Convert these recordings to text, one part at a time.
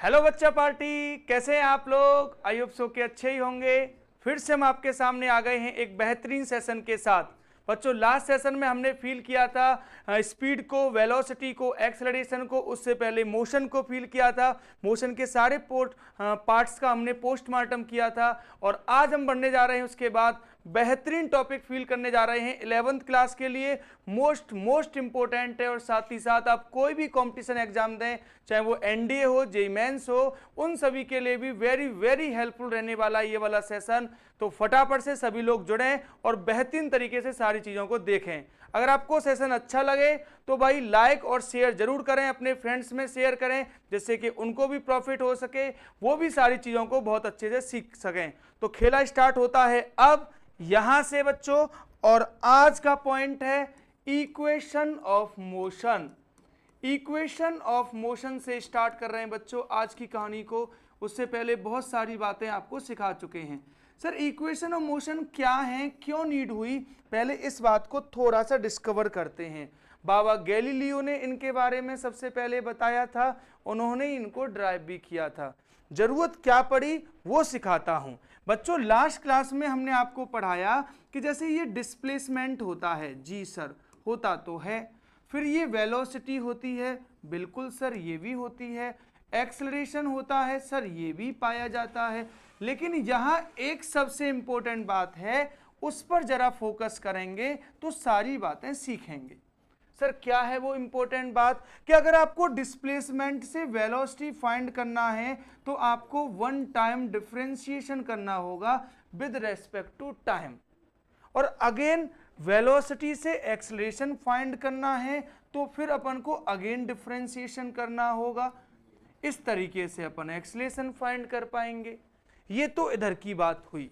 Hello बच्चा party, कैसे हैं आप लोग? आई होप सो के अच्छे ही होंगे। फिर से हम आपके सामने आ गए हैं एक बेहतरीन सेशन के साथ। बच्चों, लास्ट सेशन में हमने फील किया था स्पीड को, वेलोसिटी को, एक्सेलरेशन को, उससे पहले मोशन को फील किया था। मोशन के सारे पार्ट्स का हमने पोस्टमार्टम किया था और आज हम बढ़ने जा रहे हैं उसके बाद बेहतरीन टॉपिक फील करने जा रहे हैं 11th क्लास के लिए। मोस्ट इंपॉर्टेंट है और साथ ही साथ आप कोई भी कंपटीशन एग्जाम दें, चाहे वो एनडीए हो, जेईई मेंस हो, उन सभी के लिए भी वेरी वेरी हेल्पफुल रहने वाला ये वाला सेशन। तो फटाफट से सभी लोग जुड़ें और बेहतरीन तरीके से सारी चीज़ों को देखें। अगर आपको सेशन अच्छा लगे तो भाई लाइक और शेयर जरूर करें, अपने फ्रेंड्स में शेयर करें, जिससे कि उनको भी प्रॉफिट हो सके, वो भी सारी चीज़ों को बहुत अच्छे से सीख सकें। तो खेला स्टार्ट होता है अब यहां से बच्चों, और आज का पॉइंट है equation of motion. Equation of motion से स्टार्ट कर रहे हैं बच्चों आज की कहानी को। उससे पहले बहुत सारी बातें आपको सिखा चुके हैं। सर, इक्वेशन ऑफ मोशन क्या है, क्यों नीड हुई, पहले इस बात को थोड़ा सा डिस्कवर करते हैं। बाबा गैलीलियो ने इनके बारे में सबसे पहले बताया था, उन्होंने इनको ड्राइव भी किया था। जरूरत क्या पड़ी वो सिखाता हूं बच्चों। लास्ट क्लास में हमने आपको पढ़ाया कि जैसे ये डिस्प्लेसमेंट होता है, जी सर होता तो है, फिर ये वेलोसिटी होती है, बिल्कुल सर ये भी होती है, एक्सेलरेशन होता है सर ये भी पाया जाता है। लेकिन यहाँ एक सबसे इंपॉर्टेंट बात है, उस पर जरा फोकस करेंगे तो सारी बातें सीखेंगे। सर क्या है वो इंपॉर्टेंट बात कि अगर आपको डिस्प्लेसमेंट से वेलोसिटी फाइंड करना है तो आपको वन टाइम डिफरेंशिएशन करना होगा विद रेस्पेक्ट टू टाइम, और अगेन वेलोसिटी से एक्सेलरेशन फाइंड करना है तो फिर अपन को अगेन डिफरेंशिएशन करना होगा। इस तरीके से अपन एक्सेलरेशन फाइंड कर पाएंगे। ये तो इधर की बात हुई।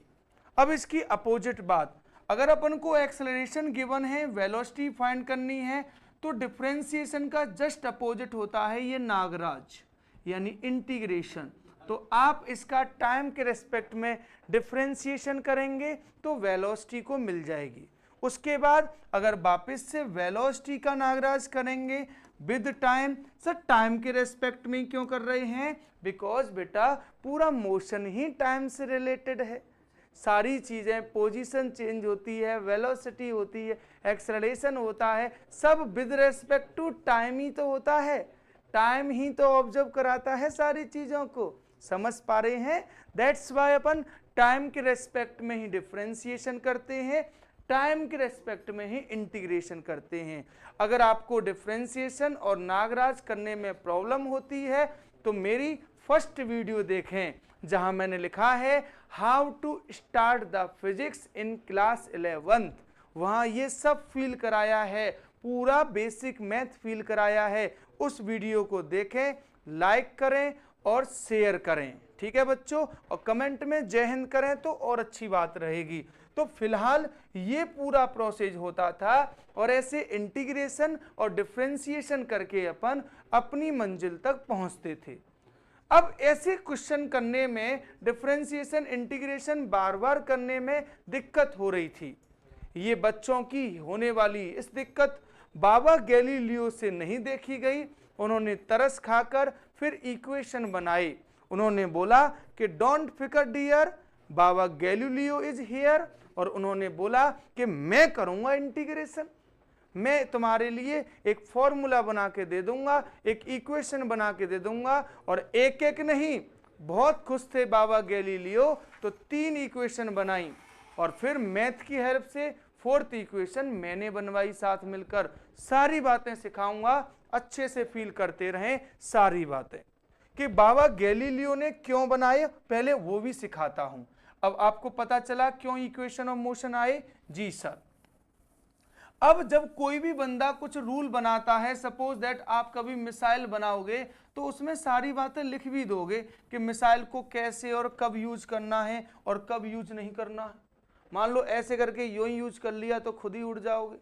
अब इसकी अपोजिट बात, अगर अपन को एक्सेलरेशन गिवन है, वेलोसिटी फाइंड करनी है, तो डिफरेंशिएशन का जस्ट अपोजिट होता है ये नागराज, यानी इंटीग्रेशन। तो आप इसका टाइम के रेस्पेक्ट में डिफरेंशिएशन करेंगे तो वेलोसिटी को मिल जाएगी। उसके बाद अगर वापस से वेलोसिटी का नागराज करेंगे विद टाइम, सर टाइम के रेस्पेक्ट में क्यों कर रहे हैं? बिकॉज बेटा पूरा मोशन ही टाइम से रिलेटेड है। सारी चीजें, पोजीशन चेंज होती है, वेलोसिटी होती है, एक्सेलरेशन होता है, सब विद रेस्पेक्ट टू टाइम ही तो होता है। टाइम ही तो ऑब्जर्व कराता है सारी चीजों को। समझ पा रहे हैं? दैट्स वाई अपन टाइम के रेस्पेक्ट में ही डिफरेंशिएशन करते हैं, टाइम के रेस्पेक्ट में ही इंटीग्रेशन करते हैं। अगर आपको डिफरेंशिएशन और नागराज करने में प्रॉब्लम होती है तो मेरी फर्स्ट वीडियो देखें, जहां मैंने लिखा है how to start the physics in class 11th। वहां ये सब फील कराया है, पूरा बेसिक मैथ फील कराया है। उस वीडियो को देखें, लाइक करें और शेयर करें, ठीक है बच्चों, और कमेंट में जय हिंद करें तो और अच्छी बात रहेगी। तो फिलहाल ये पूरा प्रोसेस होता था और ऐसे इंटीग्रेशन और डिफरेंशिएशन करके अपन अपनी मंजिल तक पहुंचते थे। अब ऐसे क्वेश्चन करने में, डिफरेंशिएशन इंटीग्रेशन बार बार करने में दिक्कत हो रही थी। ये बच्चों की होने वाली इस दिक्कत बाबा गैलीलियो से नहीं देखी गई। उन्होंने तरस खाकर फिर इक्वेशन बनाई। उन्होंने बोला कि डोंट फिकर डियर, बाबा गैलीलियो इज हियर, और उन्होंने बोला कि मैं करूंगा इंटीग्रेशन, मैं तुम्हारे लिए एक फॉर्मूला बना के दे दूंगा, एक इक्वेशन बना के दे दूंगा। और एक एक नहीं, बहुत खुश थे बाबा गैलीलियो, तो 3 इक्वेशन बनाई और फिर मैथ की हेल्प से 4th इक्वेशन मैंने बनवाई साथ मिलकर। सारी बातें सिखाऊंगा, अच्छे से फील करते रहें सारी बातें कि बाबा गैलीलियो ने क्यों बनाए, पहले वो भी सिखाता हूं। अब आपको पता चला क्यों इक्वेशन ऑफ मोशन आए? जी सर। अब जब कोई भी बंदा कुछ रूल बनाता है, सपोज दैट आप कभी मिसाइल बनाओगे तो उसमें सारी बातें लिख भी दोगे कि मिसाइल को कैसे और कब यूज करना है और कब यूज नहीं करना है। मान लो ऐसे करके यूं ही यूज कर लिया तो खुद ही उड़ जाओगे।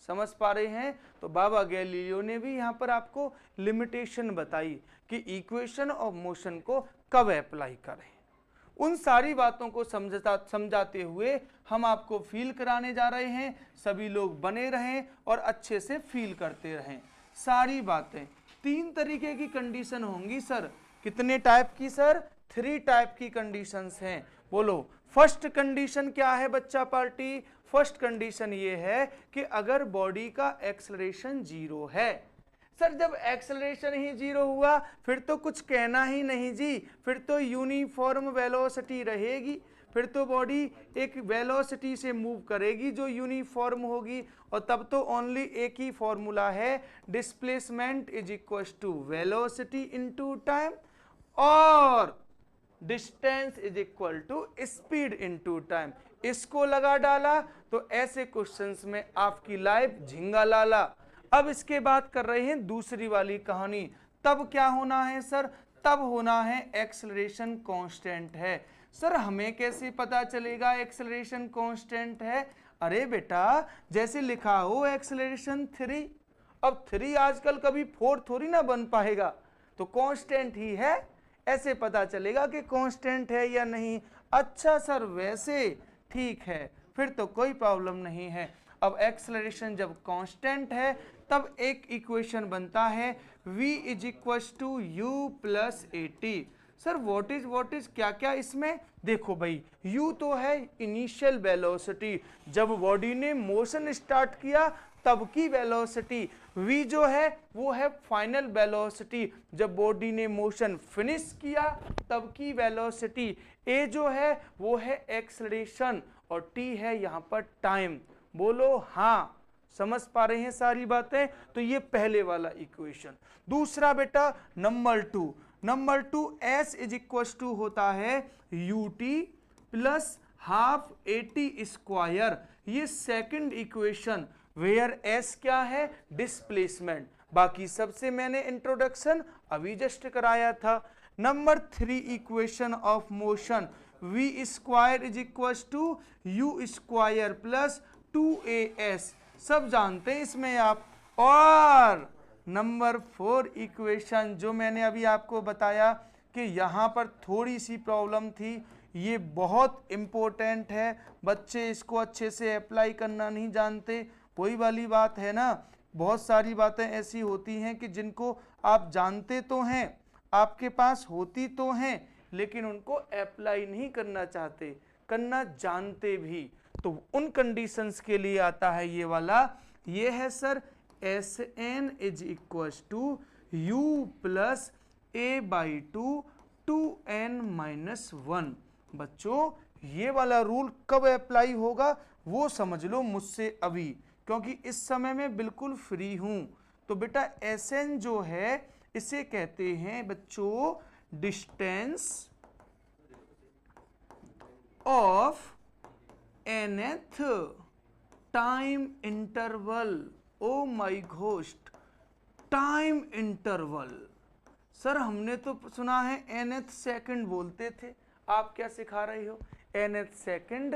समझ पा रहे हैं? तो बाबा गैलीलियो ने भी यहाँ पर आपको लिमिटेशन बताई कि इक्वेशन ऑफ मोशन को कब अप्लाई करें। उन सारी बातों को समझाते हुए हम आपको फील कराने जा रहे हैं। सभी लोग बने रहें और अच्छे से फील करते रहें सारी बातें। 3 तरीके की कंडीशन होंगी सर कितने टाइप की सर? 3 टाइप की कंडीशंस हैं। बोलो फर्स्ट कंडीशन क्या है बच्चा पार्टी? फर्स्ट कंडीशन ये है कि अगर बॉडी का एक्सेलरेशन 0 है। सर जब एक्सेलरेशन ही 0 हुआ फिर तो कुछ कहना ही नहीं जी, फिर तो यूनिफॉर्म वेलोसिटी रहेगी, फिर तो बॉडी एक वेलोसिटी से मूव करेगी जो यूनिफॉर्म होगी, और तब तो ओनली एक ही फॉर्मूला है, displacement is equal to velocity into time और distance is equal to speed into time. इसको लगा डाला तो ऐसे क्वेश्चंस में आपकी लाइफ झिंगा लाला। अब इसके बाद कर रहे हैं दूसरी वाली कहानी। तब क्या होना है सर? तब होना है एक्सेलरेशन कांस्टेंट है। सर हमें कैसे पता चलेगा एक्सेलरेशन कांस्टेंट है? अरे बेटा जैसे लिखा हो एक्सेलरेशन 3, अब 3 आजकल कभी 4 थोड़ी ना बन पाएगा, तो कांस्टेंट ही है, ऐसे पता चलेगा कि कांस्टेंट है या नहीं। अच्छा सर वैसे ठीक है, फिर तो कोई प्रॉब्लम नहीं है। अब एक्सेलरेशन जब कांस्टेंट है तब एक इक्वेशन बनता है v is equal to u plus a t. Sir what is क्या क्या इसमें? देखो भाई u तो है इनिशियल वेलोसिटी, जब बॉडी ने मोशन स्टार्ट किया तब की वेलोसिटी। v जो है वो है फाइनल वेलोसिटी, जब बॉडी ने मोशन फिनिश किया तब की वेलोसिटी। a जो है वो है एक्सेलरेशन और t है यहाँ पर टाइम। बोलो हाँ, समझ पा रहे हैं सारी बातें? तो ये पहले वाला इक्वेशन। दूसरा बेटा number 2 s is equal to होता है ut plus half AT square. ये सेकंड इक्वेशन, वेयर s क्या है? डिस्प्लेसमेंट। बाकी सबसे मैंने इंट्रोडक्शन अभी जस्ट कराया था। Number 3 equation of motion, v square is equal to u square plus 2as, सब जानते हैं इसमें आप। और नंबर 4 इक्वेशन जो मैंने अभी आपको बताया कि यहाँ पर थोड़ी सी प्रॉब्लम थी, ये बहुत इम्पोर्टेंट है, बच्चे इसको अच्छे से अप्लाई करना नहीं जानते। वही वाली बात है ना, बहुत सारी बातें ऐसी होती हैं कि जिनको आप जानते तो हैं, आपके पास होती तो हैं, लेकिन उनको अप्लाई नहीं करना चाहते, करना जानते भी। तो उन कंडीशंस के लिए आता है ये वाला, ये है sir s n is equal to u plus a by two 2n minus 1। बच्चों ये वाला रूल कब अप्लाई होगा वो समझ लो मुझसे अभी, क्योंकि इस समय मैं बिल्कुल फ्री हूं। तो बेटा एस एन जो है इसे कहते हैं बच्चों distance of nth time interval. Oh my ghost, time interval. Sir हमने तो सुना है nth सेकंड बोलते थे, आप क्या सिखा रही हो? nth सेकंड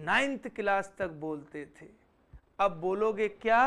9th क्लास तक बोलते थे, अब बोलोगे क्या?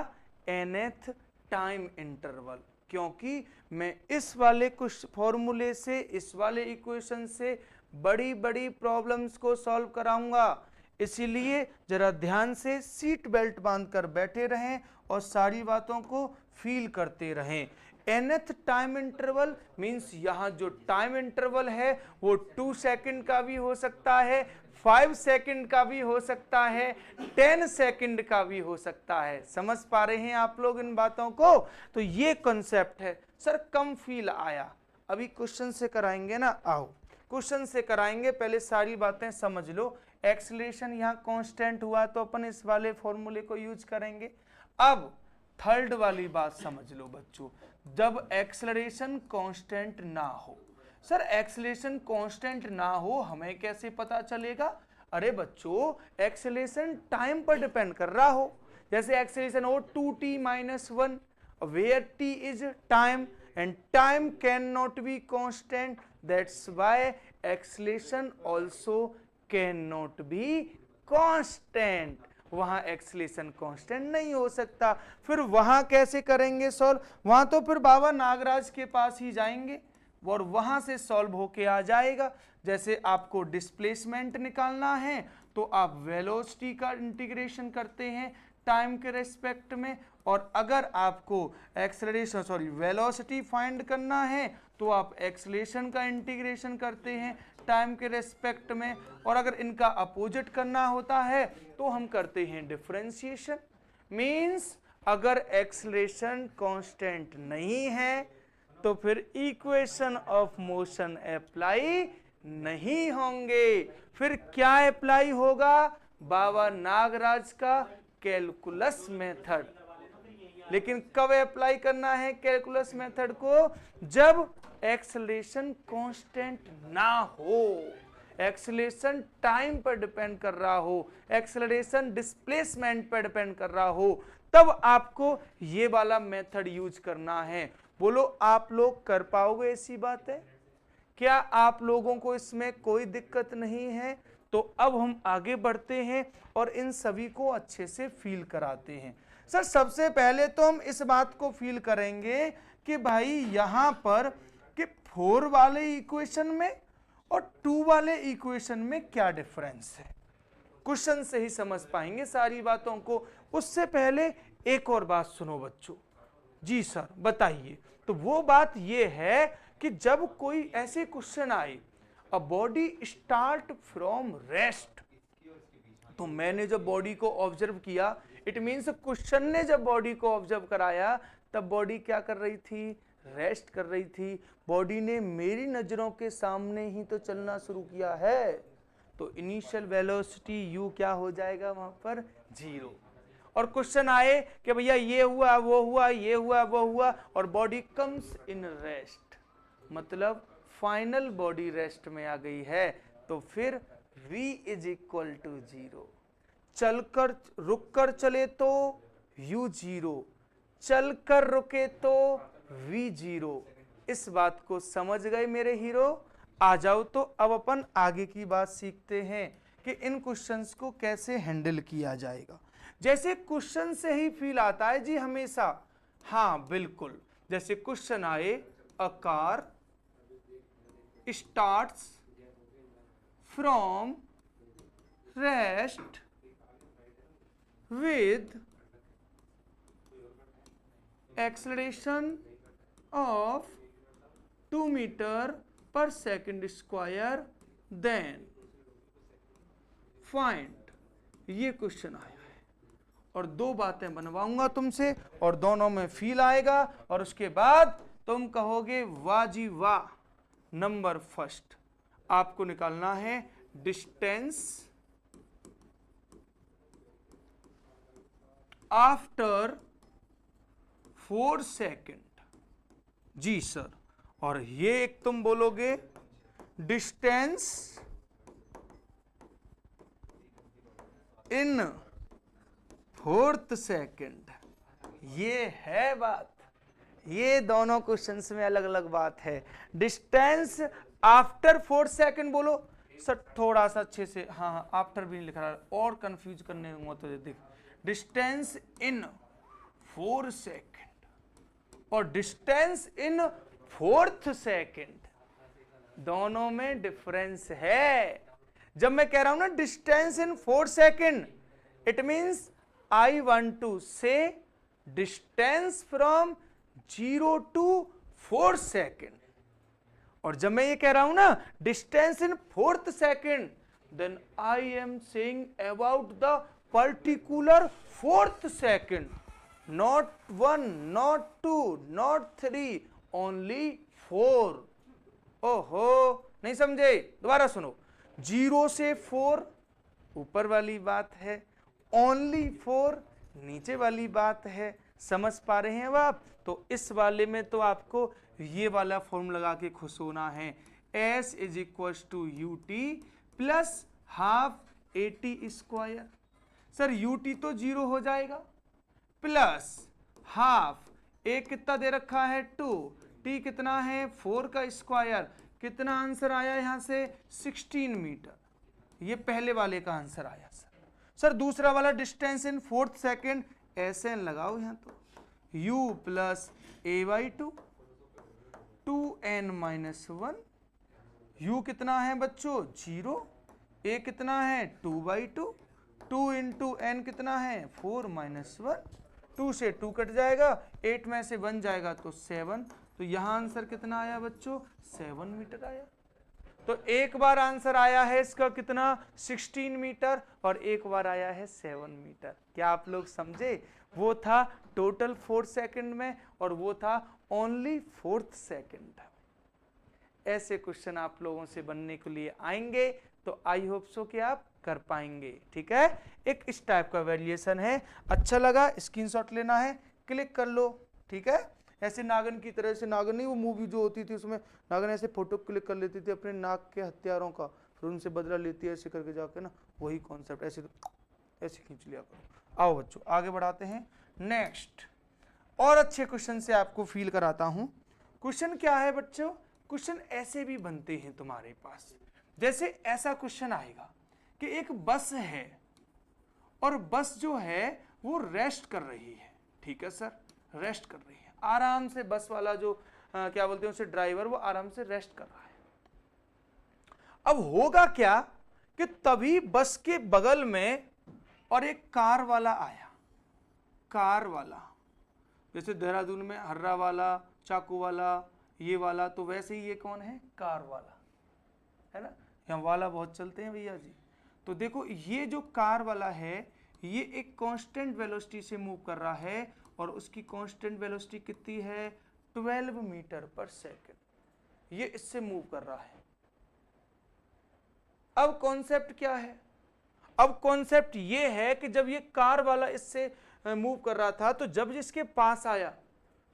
nth time interval. क्योंकि मैं इस वाले कुछ फॉर्मूले से, इस वाले इक्वेशन से बड़ी बड़ी प्रॉब्लम्स को सॉल्व कराऊंगा, इसीलिए जरा ध्यान से सीट बेल्ट बांधकर बैठे रहें और सारी बातों को फील करते रहें। nth टाइम इंटरवल मींस यहाँ जो टाइम इंटरवल है वो 2 सेकंड का भी हो सकता है, 5 सेकंड का भी हो सकता है, 10 सेकंड का भी हो सकता है। समझ पा रहे हैं आप लोग इन बातों को? तो ये कॉन्सेप्ट है। सर कम फील आया, अभी क्वेश्चन से कराएंगे ना, आओ क्वेश्चन से कराएंगे, पहले सारी बातें समझ लो। एक्सेलरेशन यहाँ कांस्टेंट हुआ तो अपन इस वाले फॉर्मूले को यूज करेंगे। अब थर्ड वाली बात समझ लो बच्चों, जब एक्सेलरेशन कांस्टेंट ना हो। सर एक्सेलरेशन कांस्टेंट ना हो हमें कैसे पता चलेगा? अरे बच्चों एक्सेलरेशन टाइम पर डिपेंड कर रहा हो, जैसे एक्सेलरेशन हो 2t minus 1, where t is time and time cannot be constant, that's why acceleration also cannot be constant। वहां एक्सेलरेशन कांस्टेंट नहीं हो सकता, फिर वहां कैसे करेंगे सॉल्व? वहां तो फिर बाबा नागराज के पास ही जाएंगे और वहां से सॉल्व होके आ जाएगा। जैसे आपको डिस्प्लेसमेंट निकालना है तो आप वेलोसिटी का इंटीग्रेशन करते हैं टाइम के रेस्पेक्ट में, और अगर आपको एक्सेलरेशन वेलोसिटी फाइंड करना है तो आप एक्सेलरेशन का इंटीग्रेशन करते हैं टाइम के रेस्पेक्ट में, और अगर इनका अपोजिट करना होता है तो हम करते हैं डिफरेंशिएशन। मींस अगर एक्सेलरेशन कांस्टेंट नहीं है तो फिर इक्वेशन ऑफ मोशन अप्लाई नहीं होंगे। फिर क्या अप्लाई होगा? बाबा नागराज का कैलकुलस मेथड। लेकिन कब अप्लाई करना है कैलकुलस मेथड को? जब एक्सेलरेशन कांस्टेंट ना हो, एक्सेलरेशन टाइम पर डिपेंड कर रहा हो, एक्सेलरेशन डिस्प्लेसमेंट पर डिपेंड कर रहा हो, तब आपको ये वाला मेथड यूज करना है। बोलो आप लोग कर पाओगे ऐसी बात है? क्या आप लोगों को इसमें कोई दिक्कत नहीं है? तो अब हम आगे बढ़ते हैं और इन सभी को अच्छे से फील कराते हैं। सर सबसे पहले तो हम इस बात को फील करेंगे कि भाई यहां पर कि 4 वाले इक्वेशन में और 2 वाले इक्वेशन में क्या डिफरेंस है। क्वेश्चन से ही समझ पाएंगे सारी बातों को। उससे पहले एक और बात सुनो बच्चों। जी सर बताइए। तो वो बात ये है कि जब कोई ऐसे क्वेश्चन आए, a body start from rest, तो मैंने जब बॉडी को ऑब्जर्व किया, इट मीन्स क्वेश्चन ने जब बॉडी को ऑब्जर्व कराया तब बॉडी क्या कर रही थी? रेस्ट कर रही थी। बॉडी ने मेरी नजरों के सामने ही तो चलना शुरू किया है, तो इनिशियल वेलोसिटी u क्या हो जाएगा वहां पर? 0। और क्वेश्चन आए कि भैया ये हुआ वो हुआ ये हुआ वो हुआ, और बॉडी कम्स इन रेस्ट, मतलब फाइनल बॉडी रेस्ट में आ गई है, तो फिर v इज इक्वल टू 0। चलकर रुक कर चले तो u 0, चलकर रुके तो v 0। इस बात को समझ गए मेरे हीरो? आ जाओ तो अब अपन आगे की बात सीखते हैं कि इन क्वेश्चंस को कैसे हैंडल किया जाएगा। जैसे क्वेश्चन से ही फील आता है जी हमेशा। हाँ बिल्कुल, जैसे क्वेश्चन आए, a car starts from rest with acceleration of 2 meter per second square, then find, ये क्वेश्चन आया है और 2 बातें बनवाऊंगा तुमसे और दोनों में फील आएगा, और उसके बाद तुम कहोगे वाह जी वाह। नंबर फर्स्ट आपको निकालना है डिस्टेंस आफ्टर 4 सेकेंड। जी सर, और ये एक तुम बोलोगे डिस्टेंस इन 4th सेकेंड। ये है बात, ये दोनों क्वेश्चंस में अलग अलग बात है। डिस्टेंस आफ्टर 4 सेकेंड बोलो सर, थोड़ा सा अच्छे से। हाँ हाँ, आफ्टर भी नहीं लिख रहा और कंफ्यूज करने दूंगा तो देख। डिस्टेंस इन 4 सेकेंड और डिस्टेंस इन 4th सेकेंड, दोनों में डिफरेंस है। जब मैं कह रहा हूं ना distance in 4 second, it means I want to say distance from 0 to 4 second. और जब मैं ये कह रहा हूं ना distance in 4th second, then I am saying about the particular 4th second, not 1, not 2, not 3, only 4। ओहो नहीं समझे? दोबारा सुनो। 0 से 4 ऊपर वाली बात है, ओनली 4 नीचे वाली बात है। समझ पा रहे हैं अब आप? तो इस वाले में तो आपको ये वाला फॉर्म लगा के खुश होना है। s is equal to u t plus half AT²। Sir u t तो 0 हो जाएगा, प्लस हाफ ए कितना दे रखा है 2, टी कितना है 4 का स्क्वायर, कितना आंसर आया यहां से 16 मीटर। ये पहले वाले का आंसर आया सर दूसरा वाला डिस्टेंस इन 4th सेकेंड, ऐसे लगाओ यहां तो u plus a/2 2n-1। u कितना है बच्चों 0, a कितना है 2/2, 2 इंटू n कितना है 4 - 1, 2 से 2 कट जाएगा, 8 में से 1 जाएगा तो 7, तो यहाँ आंसर कितना आया बच्चों, 7 मीटर आया। तो एक बार आंसर आया है इसका कितना, 16 मीटर, और एक बार आया है 7 मीटर। क्या आप लोग समझे? वो था टोटल 4 सेकंड में और वो था ओनली 4th सेकंड। ऐसे क्वेश्चन आप लोगों से बनने के लिए आएंगे तो आई होप सो कि आप कर पाएंगे। ठीक है, एक इस टाइप का वेरिएशन है। अच्छा लगा, स्क्रीनशॉट लेना है, क्लिक कर लो। ठीक है, ऐसे नागन की तरह से, नागन नहीं वो मूवी जो होती थी उसमें नागन ऐसे फोटो क्लिक कर लेती थी अपने नाक के हथियारों का, फिर उनसे बदला लेती है ऐसे करके जाके ना, वही कॉन्सेप्ट ऐसे ऐसे खींच लिया करो। आओ बच्चों आगे बढ़ाते हैं। नेक्स्ट और अच्छे क्वेश्चन से आपको फील कराता हूं। क्वेश्चन क्या है बच्चों, क्वेश्चन ऐसे भी बनते हैं तुम्हारे पास, जैसे ऐसा क्वेश्चन आएगा कि एक बस है और बस जो है वो रेस्ट कर रही है। ठीक है सर, रेस्ट कर रही है आराम से, बस वाला जो क्या बोलते हैं उसे, ड्राइवर, वो आराम से रेस्ट कर रहा है। अब होगा क्या कि तभी बस के बगल में और एक कार वाला आया। कार वाला जैसे देहरादून में हर्रा वाला, चाकू वाला, ये वाला, तो वैसे ही ये कौन है, कार वाला है ना, यहाँ वाला बहुत चलते हैं भैया जी। तो देखो ये जो कार वाला है ये एक कांस्टेंट वेलोसिटी से मूव कर रहा है और उसकी कांस्टेंट वेलोसिटी कितनी है, 12 मीटर पर सेकंड। ये इससे मूव कर रहा है। अब कॉन्सेप्ट क्या है, अब कॉन्सेप्ट ये है कि जब ये कार वाला इससे मूव कर रहा था तो जब जिसके पास आया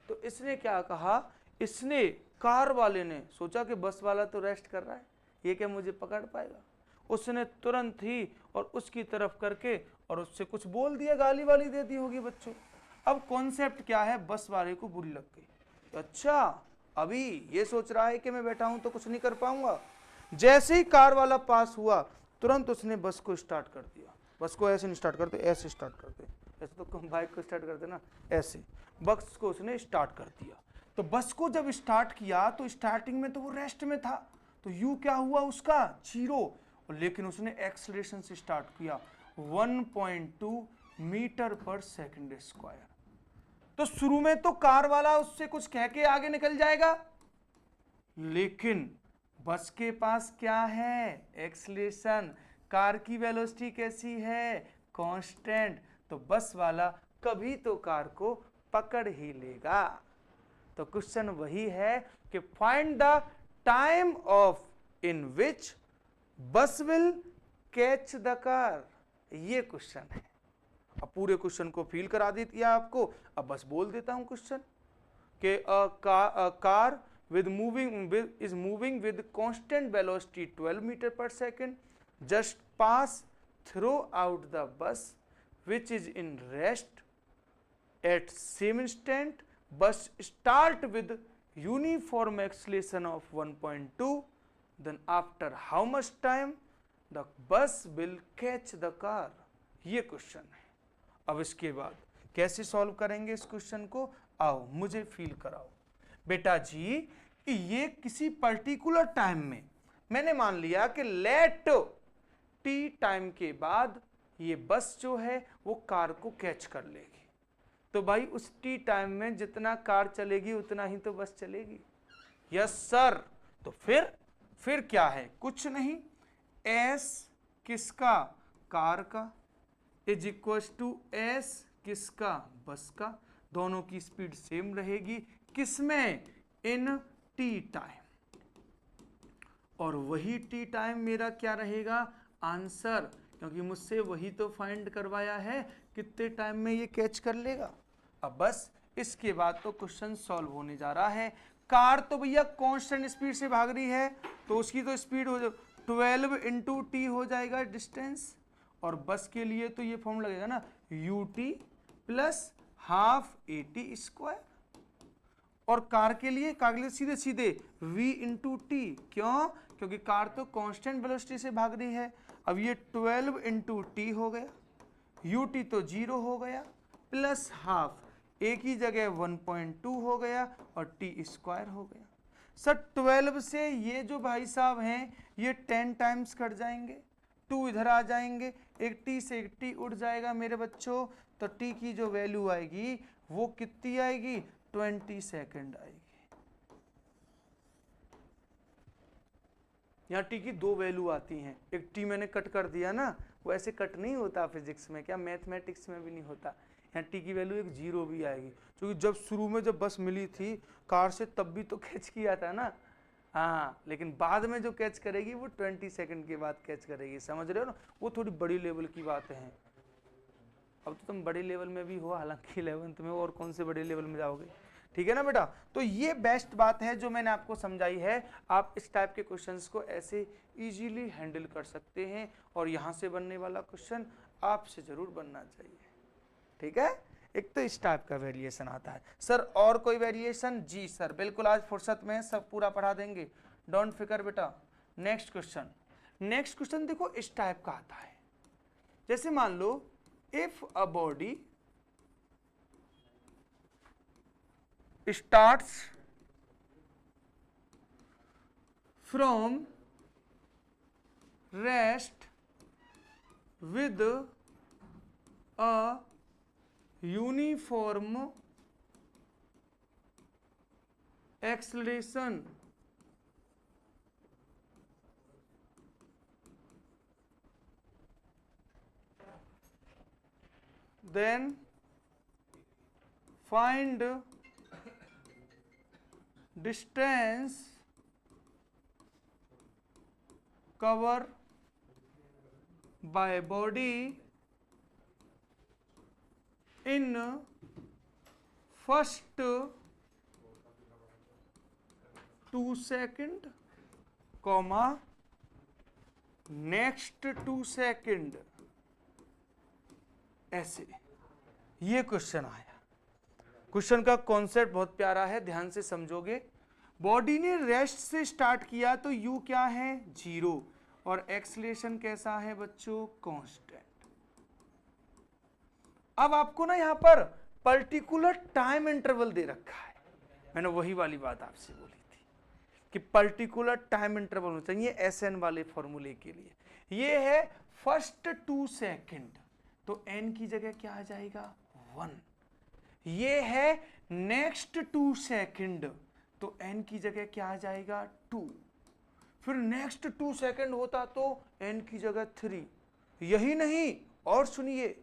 तो इसने क्या कहा, इसने, कार वाले ने सोचा कि बस वाला तो रेस्ट कर रहा है, ये क्या मुझे पकड़ पाएगा। उसने तुरंत ही और उसकी तरफ करके और उससे कुछ बोल दिया, गाली वाली दे दी होगी बच्चों। अब कॉन्सेप्ट क्या है, बस वाले को बुरी लग गई। अच्छा, अभी ये सोच रहा है कि मैं बैठा हूं तो कुछ नहीं कर पाऊंगा। जैसे ही कार वाला पास हुआ तुरंत उसने बस को स्टार्ट कर दिया। बस को ऐसे नहीं स्टार्ट करते, ऐसे स्टार्ट करते, ऐसे तो बाइक को स्टार्ट करते ना, ऐसे बस को उसने स्टार्ट कर दिया। तो बस को जब स्टार्ट किया तो स्टार्टिंग में तो वो रेस्ट में था, तो यू क्या हुआ उसका, 0। लेकिन उसने एक्सेलरेशन से स्टार्ट किया 1.2 मीटर पर सेकंड स्क्वायर। तो शुरू में तो कार वाला उससे कुछ कह के आगे निकल जाएगा, लेकिन बस के पास क्या है, एक्सेलरेशन, कार की वेलोसिटी कैसी है, कांस्टेंट, तो बस वाला कभी तो कार को पकड़ ही लेगा। तो क्वेश्चन वही है कि फाइंड द टाइम ऑफ इन विच बस विल कैच द कार, ये क्वेश्चन है। अब पूरे क्वेश्चन को फील करा दी थी आपको, अब बस बोल देता हूं क्वेश्चन कि car with is moving with constant velocity 12 meter per second just pass throughout the bus which is in rest at same instant. Bus start with uniform acceleration of 1.2, then after how much time the bus will catch the car, ये question है। अब इसके बाद कैसे solve करेंगे इस question को, आओ मुझे फील कराओ। बेटा जी ये किसी पर्टिकुलर टाइम में मैंने मान लिया कि लेट टी टाइम के बाद ये बस जो है वो कार को कैच कर लेगी। तो भाई उस टी टाइम में जितना कार चलेगी उतना ही तो बस चलेगी। Yes sir. तो फिर क्या है, कुछ नहीं, एस किसका, कार का, इज इक्वल टू एस किसका, बस का। दोनों की स्पीड सेम रहेगी, किसमें, इन टी टाइम, और वही टी टाइम मेरा क्या रहेगा, आंसर, क्योंकि मुझसे वही तो फाइंड करवाया है कितने टाइम में ये कैच कर लेगा। अब बस इसके बाद तो क्वेश्चन सॉल्व होने जा रहा है। कार तो भैया कांस्टेंट स्पीड से भाग रही है तो उसकी तो स्पीड हो 12 इंटू टी हो जाएगा डिस्टेंस, और बस के लिए तो ये फॉर्म लगेगा ना, you t plus half a t square, और कार के लिए सीधे सीधे v इंटू टी। क्यों, क्योंकि कार तो कांस्टेंट वेलोसिटी से भाग रही है। अब ये 12 इंटू टी हो गया, यू टी तो 0 हो गया, प्लस हाफ, एक ही जगह 1.2 हो गया और टी स्क्वायर हो गया। सर 12 से ये जो भाई साहब हैं ये 10 टाइम्स कट जाएंगे, 2 इधर आ जाएंगे, एक टी से एक टी उड़ जाएगा मेरे बच्चों। तो टी की जो वैल्यू आएगी वो कितनी आएगी, 20 सेकंड आएगी। यहाँ टी की दो वैल्यू आती हैं, एक टी मैंने कट कर दिया ना, वो ऐसे कट नहीं होता फिजिक्स में, क्या मैथमेटिक्स में भी नहीं होता। यहाँ टी की वैल्यू एक 0 भी आएगी, क्योंकि जब शुरू में जब बस मिली थी कार से तब भी तो कैच किया था ना, हाँ, लेकिन बाद में जो कैच करेगी वो 20 सेकंड के बाद कैच करेगी, समझ रहे हो ना, वो थोड़ी बड़ी लेवल की बातें हैं। अब तो तुम बड़े लेवल में भी हो, हालांकि 11th में हो, और कौन से बड़े लेवल में जाओगे, ठीक है ना बेटा। तो ये बेस्ट बात है जो मैंने आपको समझाई है, आप इस टाइप के क्वेश्चंस को ऐसे इजीली हैंडल कर सकते हैं, और यहाँ से बनने वाला क्वेश्चन आपसे जरूर बनना चाहिए, ठीक है। एक तो इस टाइप का वेरिएशन आता है। सर और कोई वेरिएशन? जी सर बिल्कुल, आज फुर्सत में सब पूरा पढ़ा देंगे, डोंट फिकर बेटा। नेक्स्ट क्वेश्चन देखो इस टाइप का आता है, जैसे मान लो if a body starts from rest with a uniform acceleration, then find distance covered by body in first 2 second, next 2 second, ऐसे ये क्वेश्चन आया। क्वेश्चन का कॉन्सेप्ट बहुत प्यारा है, ध्यान से समझोगे। बॉडी ने रेस्ट से स्टार्ट किया तो u क्या है 0, और एक्सीलरेशन कैसा है बच्चों कांस्टेंट। अब आपको ना यहाँ पर पर्टिकुलर टाइम इंटरवल दे रखा है, मैंने वही वाली बात आपसे बोली थी कि पर्टिकुलर टाइम इंटरवल होना चाहिए SN वाले फॉर्मूले के लिए। ये है फर्स्ट 2 सेकंड, तो n की जगह क्या आ जाएगा 1। ये है नेक्स्ट 2 सेकंड, तो n की जगह क्या आ जाएगा 2। फिर नेक्स्ट 2 सेकंड होता तो n की जगह 3। यही नहीं, और सुनिए,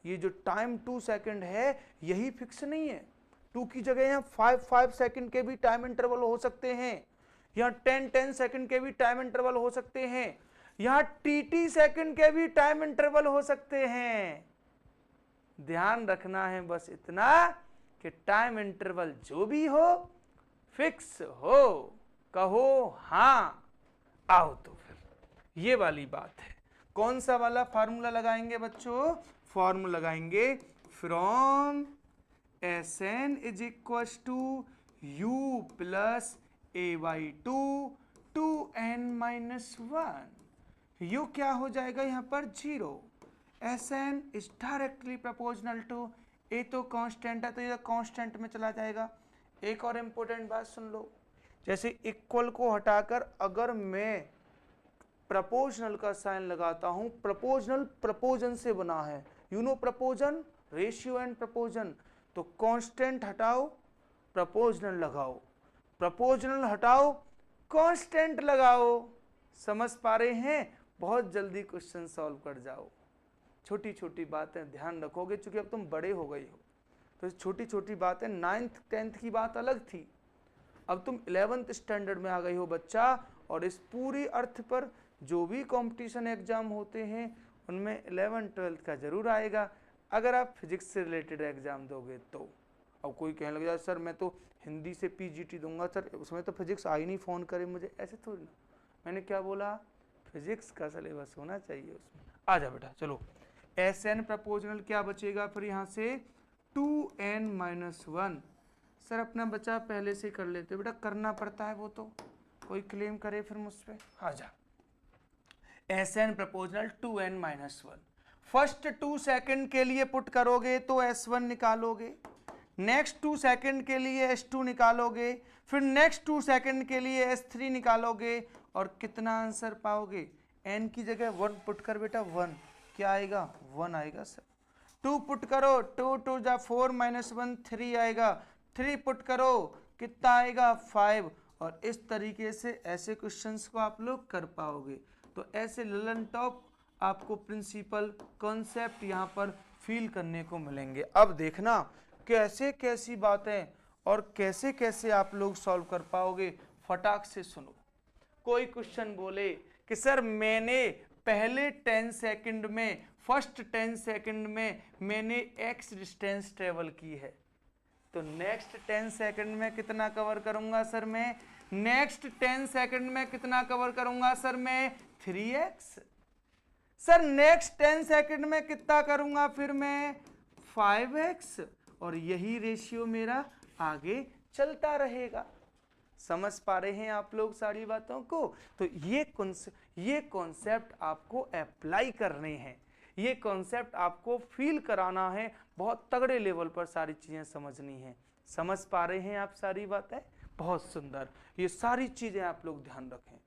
ये जो टाइम 2 सेकंड है यही फिक्स नहीं है, 2 की जगह यहाँ 5 सेकंड के भी टाइम इंटरवल हो सकते हैं, यहाँ 10 सेकंड के भी टाइम इंटरवल हो सकते हैं, यहाँ TT सेकंड के भी टाइम इंटरवल हो सकते हैं। ध्यान रखना है बस इतना कि टाइम इंटरवल जो भी हो फिक्स हो, कहो हाँ, आओ तो फिर ये वाली बात है। कौन सा वाला फार्मूला लगाएंगे बच्चों? फार्मूला लगाएंगे from Sn is equal to u plus a/2 two n-1। u क्या हो जाएगा यहाँ पर 0, Sn is directly proportional to a, तो कांस्टेंट है तो ये कांस्टेंट में चला जाएगा। एक और इम्पोर्टेंट बात सुन लो, जैसे इक्वल को हटाकर अगर मैं प्रपोर्शनल का साइन लगाता हूं, प्रपोर्शनल प्रपोजन से बना है, यू नो प्रपोजन, रेशियो एंड प्रपोजन, तो कांस्टेंट हटाओ प्रपोर्शनल लगाओ, प्रपोर्शनल हटाओ कांस्टेंट लगाओ। समझ पा रहे हैं? बहुत जल्दी क्वेश्चन सॉल्व कर जाओ। छोटी छोटी बातें ध्यान रखोगे, क्योंकि अब तुम बड़े हो गए हो, तो छोटी छोटी बातें 9th 10th की बात अलग थी, अब तुम 11th स्टैंडर्ड में आ गई हो बच्चा, और इस पूरी अर्थ पर जो भी कंपटीशन एग्जाम होते हैं उनमें 11th 12th का जरूर आएगा, अगर आप फिजिक्स से रिलेटेड एग्जाम दोगे तो। अब कोई कहने लग जाए सर मैं तो हिंदी से PGT दूंगा, सर उसमें तो फिजिक्स आई नहीं, फ़ोन करे मुझे, ऐसे थोड़ी ना। मैंने क्या बोला? फिजिक्स का सिलेबस होना चाहिए उसमें। आ जा बेटा, चलो Sn प्रपोजनल क्या बचेगा फिर यहाँ से 2n-1। सर अपना बचा पहले से कर लेते, बेटा करना पड़ता है वो तो, कोई क्लेम करे फिर मुझ पे। आ जा, Sn proportional 2n-1 first 2 second के लिए पुट करोगे तो S1 निकालोगे, नेक्स्ट 2 सेकंड के लिए S2 निकालोगे, फिर नेक्स्ट 2 सेकंड के लिए S3 निकालोगे, और कितना आंसर पाओगे? n की जगह 1 पुट कर बेटा, 1 क्या आएगा? 1 आएगा सर। 2 पुट करो, 2 2 जा 4 -1 3 आएगा, 3 पुट करो कितना आएगा? 5, और इस तरीके से ऐसे क्वेश्चंस को आप लोग कर पाओगे। तो ऐसे ललन टॉप आपको प्रिंसिपल कॉन्सेप्ट यहाँ पर फील करने को मिलेंगे। अब देखना कैसे कैसी बातें और कैसे कैसे आप लोग सॉल्व कर पाओगे, फटाक से सुनो। कोई क्वेश्चन बोले कि सर मैंने पहले 10 सेकंड में, फर्स्ट 10 सेकंड में मैंने x डिस्टेंस ट्रेवल की है, तो नेक्स्ट 10 सेकंड में कितना कवर करूंगा सर मैं? नेक्स्ट 10 सेकंड में कितना कवर करूंगा सर मैं? 3x। सर नेक्स्ट 10 सेकंड में कितना करूंगा फिर मैं? 5x। और यही रेशियो मेरा आगे चलता रहेगा। समझ पा रहे हैं आप लोग सारी बातों को? तो ये कॉन्सेप्ट आपको अप्लाई करने हैं, ये कॉन्सेप्ट आपको फील कराना है, बहुत तगड़े लेवल पर सारी चीजें समझनी है। समझ पा रहे हैं आप सारी बातें? बहुत सुंदर। ये सारी चीजें आप लोग ध्यान रखें।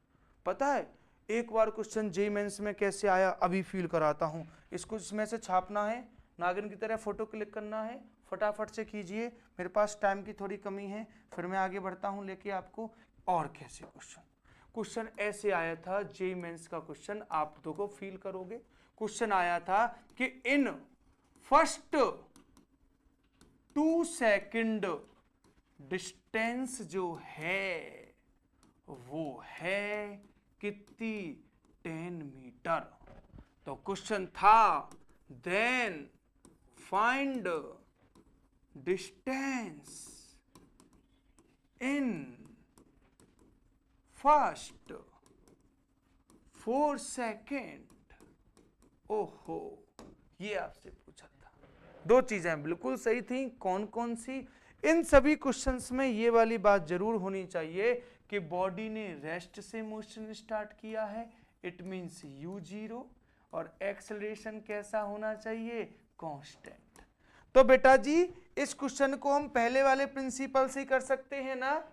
पता है एक बार क्वेश्चन जेईई मेंस में कैसे आया, अभी फील कराता हूं। इसको इसमें से छापना है, नागिन की तरह फोटो क्लिक करना है, फटाफट से कीजिए, मेरे पास टाइम की थोड़ी कमी है, फिर मैं आगे बढ़ता हूं लेके आपको। और कैसे क्वेश्चन ऐसे आया था जेईई मेंस का क्वेश्चन, आप दो को फील करोगे। क्वेश्चन आया था कि इन फर्स्ट 2 सेकंड डिस्टेंस जो है वो है कितनी? 10 मीटर। तो क्वेश्चन था then find distance in first 4 second. ओहो, ये आपसे पूछा था। दो चीजें बिल्कुल सही थी, कौन कौन सी? इन सभी क्वेश्चंस में ये वाली बात जरूर होनी चाहिए कि बॉडी ने रेस्ट से मोशन स्टार्ट किया है, इट मींस u0, और एक्सेलरेशन कैसा होना चाहिए? कांस्टेंट। तो बेटा जी इस क्वेश्चन को हम पहले वाले प्रिंसिपल से कर सकते हैं ना?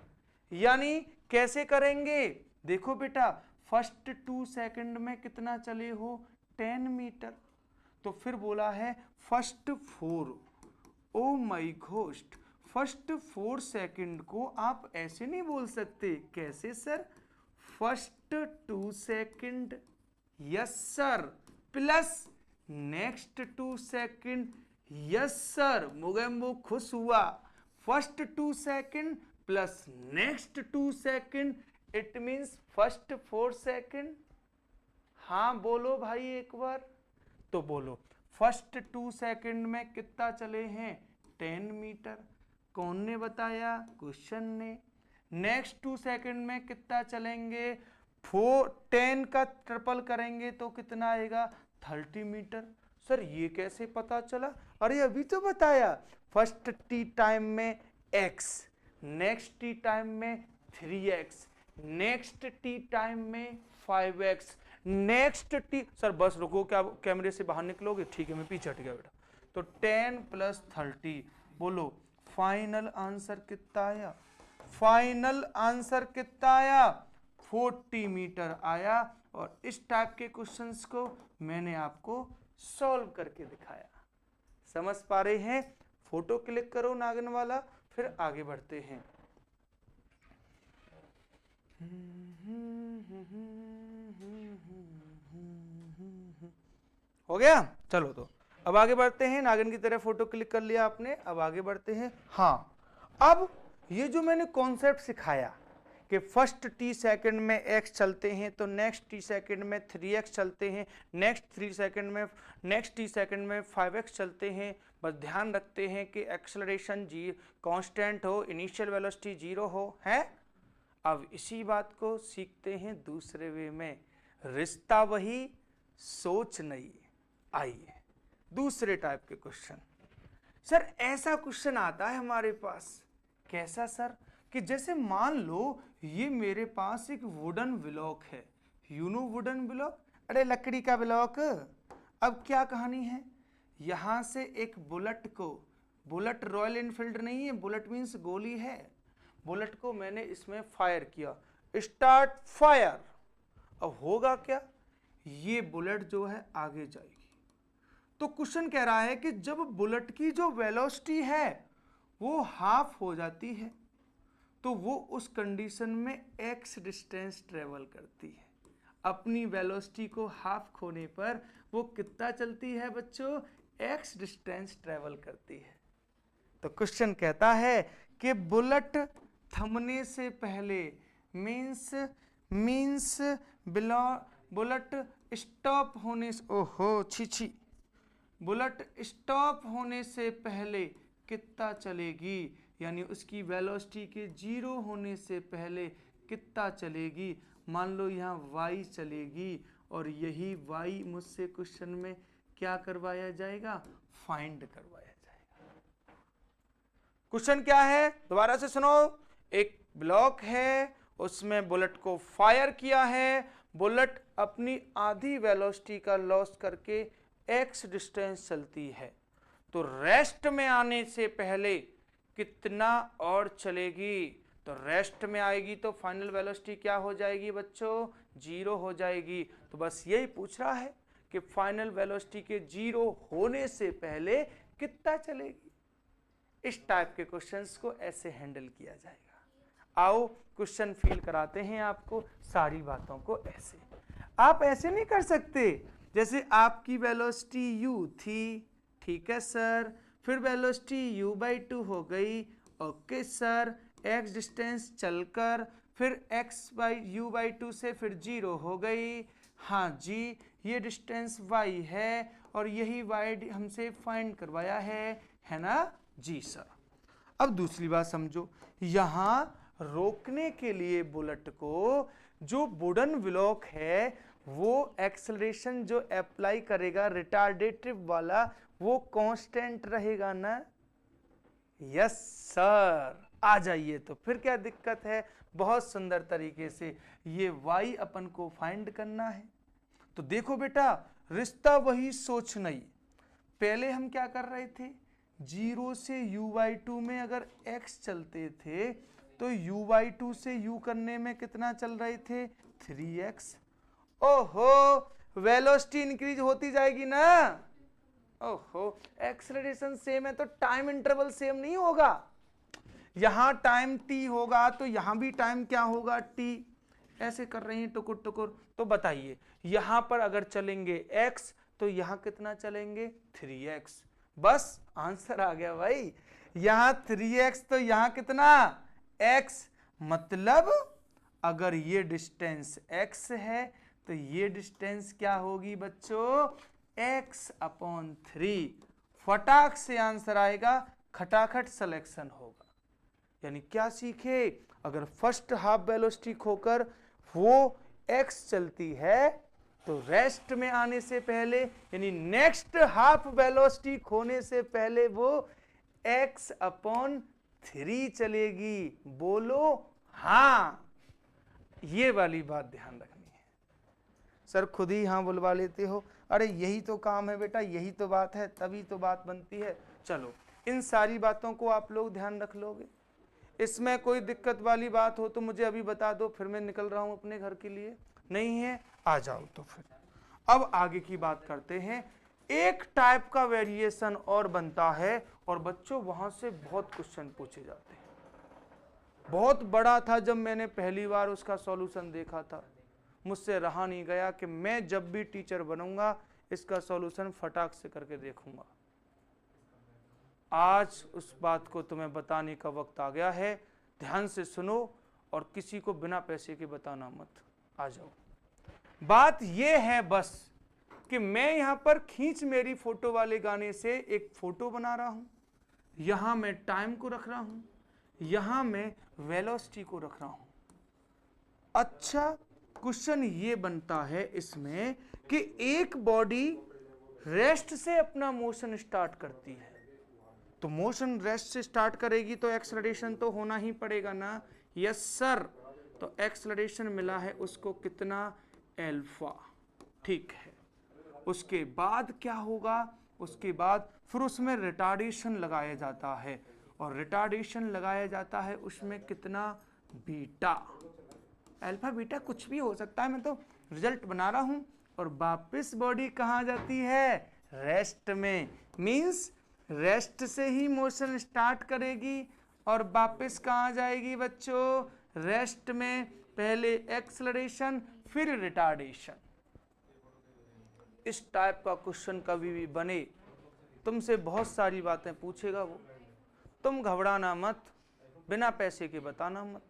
यानी कैसे करेंगे? देखो बेटा, फर्स्ट 2 सेकंड में कितना चले हो? 10 मीटर। तो फिर बोला है first 4, oh my ghost, first 4 second को आप ऐसे नहीं बोल सकते। कैसे sir? First 2 second, yes sir, plus next 2 second, yes sir, Mogambo खुश हुआ। First 2 second plus next 2 second, it means first 4 second. हाँ बोलो भाई एक बार तो बोलो, फर्स्ट 2 सेकंड में कितना चले हैं? 10 मीटर। कौन ने बताया? क्वेश्चन ने। नेक्स्ट 2 सेकंड में कितना चलेंगे? 10 का ट्रिपल करेंगे तो कितना आएगा? 30 मीटर। सर ये कैसे पता चला? अरे अभी तो बताया, फर्स्ट टी टाइम में x, नेक्स्ट टी टाइम में 3x, नेक्स्ट टी टाइम में 5x, नेक्स्ट टी। सर बस रुको, क्या कैमरे से बाहर निकलोगे? ठीक है मैं पीछे हट गया बेटा। तो 10 प्लस 30, बोलो फाइनल आंसर कितना आया? फाइनल आंसर कितना आया? 40 मीटर आया। और इस टाइप के क्वेश्चंस को मैंने आपको सॉल्व करके दिखाया। समझ पा रहे हैं? फोटो क्लिक करो नागिन वाला, फिर आगे बढ़ते हैं। हो गया? चलो तो अब आगे बढ़ते हैं। नागिन की तरह फोटो क्लिक कर लिया आपने, अब आगे बढ़ते हैं। हाँ, अब ये जो मैंने कॉन्सेप्ट सिखाया कि फर्स्ट टी सेकंड में x चलते हैं तो नेक्स्ट टी सेकंड में 3x चलते हैं, नेक्स्ट टी सेकंड में 5x चलते हैं। बस ध्यान रखते हैं कि एक्सेलरेशन कांस्टेंट हो, इनिशियल वेलोसिटी 0 हो, है। अब इसी बात को सीखते हैं दूसरे वे में। रिश्ता वही, सोच नहीं। आइए दूसरे टाइप के क्वेश्चन। सर ऐसा क्वेश्चन आता है हमारे पास, कैसा सर? कि जैसे मान लो ये मेरे पास एक वुडन ब्लॉक है, यू नो वुडन ब्लॉक, अरे लकड़ी का ब्लॉक। अब क्या कहानी है, यहां से एक बुलेट को, बुलेट रॉयल एनफील्ड नहीं है, बुलेट मीन्स गोली है, बुलेट को मैंने इसमें फायर किया, स्टार्ट फायर। अब होगा क्या? ये बुलेट जो है आगे जाएगी। तो क्वेश्चन कह रहा है कि जब बुलेट की जो वेलोसिटी है वो हाफ हो जाती है, तो वो उस कंडीशन में x डिस्टेंस ट्रेवल करती है। अपनी वेलोसिटी को हाफ खोने पर वो कितना चलती है बच्चों? x डिस्टेंस ट्रेवल करती है। तो क्वेश्चन कहता है कि बुलेट थमने से पहले मीन्स बुलेट स्टॉप होने से, ओहो छी, बुलेट स्टॉप होने से पहले कितना चलेगी, यानी उसकी वेलोसिटी के 0 होने से पहले कितना चलेगी। मान लो यहाँ y चलेगी और यही y मुझसे क्वेश्चन में क्या करवाया जाएगा? फाइंड करवाया जाएगा। क्वेश्चन क्या है दोबारा से सुनो। एक ब्लॉक है, उसमें बुलेट को फायर किया है, बुलेट अपनी आधी वेलोसिटी का लॉस करके x डिस्टेंस चलती है, तो रेस्ट में आने से पहले कितना और चलेगी? तो रेस्ट में आएगी तो फाइनल वेलोसिटी क्या हो जाएगी बच्चों? 0 हो जाएगी। तो बस यही पूछ रहा है कि फाइनल वेलोसिटी के 0 होने से पहले कितना चलेगी। इस टाइप के क्वेश्चंस को ऐसे हैंडल किया जाएगा। आओ क्वेश्चन फील कराते हैं आपको, सारी बातों को ऐसे। आप ऐसे नहीं कर सकते जैसे आपकी वेलोसिटी u थी, ठीक है सर, फिर वेलोसिटी u/2 हो गई, ओके सर, x डिस्टेंस चलकर फिर u/2 से फिर 0 हो गई, हाँ जी, ये डिस्टेंस y है और यही y हमसे फाइंड करवाया है ना जी सर। अब दूसरी बात समझो, यहाँ रोकने के लिए बुलेट को जो वुडन ब्लॉक है वो एक्सेलरेशन जो अप्लाई करेगा रिटार्डेटिव वाला वो कांस्टेंट रहेगा ना? Yes sir. आ जाइए, तो फिर क्या दिक्कत है? बहुत सुंदर तरीके से ये y अपन को फाइंड करना है। तो देखो बेटा, रिश्ता वही सोच नहीं। पहले हम क्या कर रहे थे? 0 से u/2 में अगर x चलते थे तो u/2 से u करने में कितना चल रहे थे? 3x। ओहो, वेलोसिटी इंक्रीज होती जाएगी ना। ओहो, एक्सेलरेशन सेम है तो टाइम इंटरवल सेम नहीं होगा। यहां टाइम t होगा तो यहां भी टाइम क्या होगा? t। ऐसे कर रहे हैं टुकुर टुकुर। तो बताइए, यहां पर अगर चलेंगे x तो यहां कितना चलेंगे? 3x। बस आंसर आ गया भाई। यहां 3x तो यहां कितना? x। मतलब अगर ये डिस्टेंस x है तो ये डिस्टेंस क्या होगी बच्चों? x/3। फटाक से आंसर आएगा, खटाखट सिलेक्शन होगा। यानी क्या सीखे? अगर फर्स्ट हाफ वेलोसिटी खोकर वो x चलती है तो रेस्ट में आने से पहले यानी नेक्स्ट हाफ वेलोसिटी खोने से पहले वो x/3 चलेगी। बोलो हाँ। ये वाली बात ध्यान रखनी है। सर खुद ही हाँ बुलवा लेते हो। अरे यही तो काम है बेटा, यही तो बात है, तभी तो बात बनती है। चलो, इन सारी बातों को आप लोग ध्यान रख लोगे। इसमें कोई दिक्कत वाली बात हो तो मुझे अभी बता दो, फिर मैं निकल रहा हूं अपने घर के लिए। नहीं है, आ जाओ। तो फिर अब आगे की बात करते हैं। एक टाइप का वेरिएशन और बनता है और बच्चों वहां से बहुत क्वेश्चन पूछे जाते हैं। बहुत बड़ा था, जब मैंने पहली बार उसका सॉल्यूशन देखा था मुझसे रहा नहीं गया कि मैं जब भी टीचर बनूंगा इसका सॉल्यूशन फटाक से करके देखूंगा। आज उस बात को तुम्हें बताने का वक्त आ गया है। ध्यान से सुनो और किसी को बिना पैसे के बताना मत। आ जाओ। बात यह है बस कि मैं यहां पर खींच मेरी फोटो वाले गाने से एक फोटो बना रहा हूं, यहां मैं टाइम को रख रहा हूं, यहां मैं वेलोसिटी को रख रहा हूं। अच्छा, क्वेश्चन ये बनता है इसमें कि एक बॉडी रेस्ट से अपना मोशन स्टार्ट करती है, तो मोशन रेस्ट से स्टार्ट करेगी तो एक्सेलरेशन तो होना ही पड़ेगा ना। Yes sir. तो एक्सेलरेशन मिला है उसको कितना? अल्फा। ठीक है। उसके बाद क्या होगा? उसके बाद फिर उसमें रिटार्डेशन लगाया जाता है और रिटार्डेशन लगाया जाता है उसमें कितना? बीटा। अल्फा बीटा कुछ भी हो सकता है, मैं तो रिजल्ट बना रहा हूं। और वापस बॉडी कहां जाती है? रेस्ट में। मींस रेस्ट से ही मोशन स्टार्ट करेगी और वापस कहाँ जाएगी बच्चों, रेस्ट में। पहले एक्सलरेशन फिर रिटार्डेशन। इस टाइप का क्वेश्चन कभी भी बने, तुमसे बहुत सारी बातें पूछेगा वो, तुम घबराना मत, बिना पैसे के बताना मत।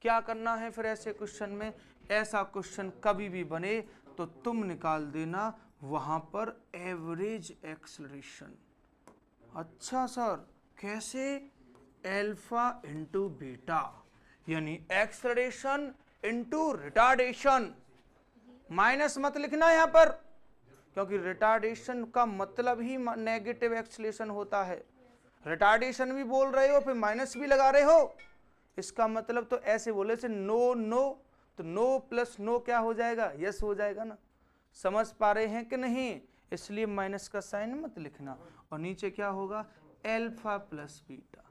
क्या करना है फिर ऐसे क्वेश्चन में, ऐसा क्वेश्चन कभी भी बने तो तुम निकाल देना वहां पर एवरेज एक्सलरेशन। अच्छा सर कैसे, एल्फा इंटू बीटा, यानी एक्सलरेशन इंटू रिटार्डेशन। माइनस मत लिखना यहां पर, क्योंकि रिटार्डेशन का मतलब ही नेगेटिव एक्सलेशन होता है। रिटार्डेशन भी बोल रहे हो फिर माइनस भी लगा रहे हो, इसका मतलब तो ऐसे बोले से नो नो, तो नो प्लस नो क्या हो जाएगा, यस हो जाएगा ना। समझ पा रहे हैं कि नहीं, इसलिए माइनस का साइन मत लिखना। और नीचे क्या होगा, एल्फा प्लस बीटा।